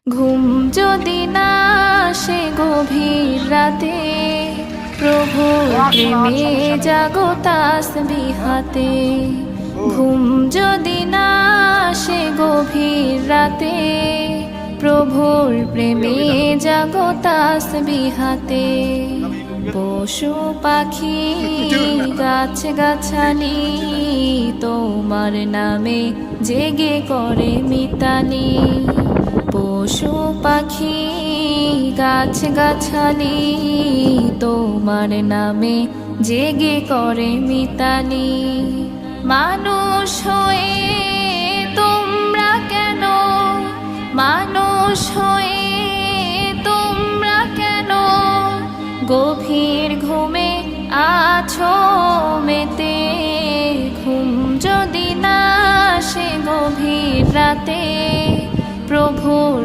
ঘুম যদি না আসে গভীর রাতে, প্রভুর প্রেমে জাগো তাসবিহ হাতে। ঘুম যদি না আসে গভীর রাতে, প্রভুর প্রেমে জাগো তাসবিহ হাতে। পশু পাখি গাছ গাছালি তোমার নামে জেগে করে মিতালি। পশু পাখি গাছ গাছালি তোমার নামে জেগে করে মিতালি। মানুষ হয়ে তোমরা কেন, মানুষ হয়ে তোমরা কেন গভীর ঘুমে আছো মেতে। ঘুম যদি না আসে গভীর রাতে, প্রভুর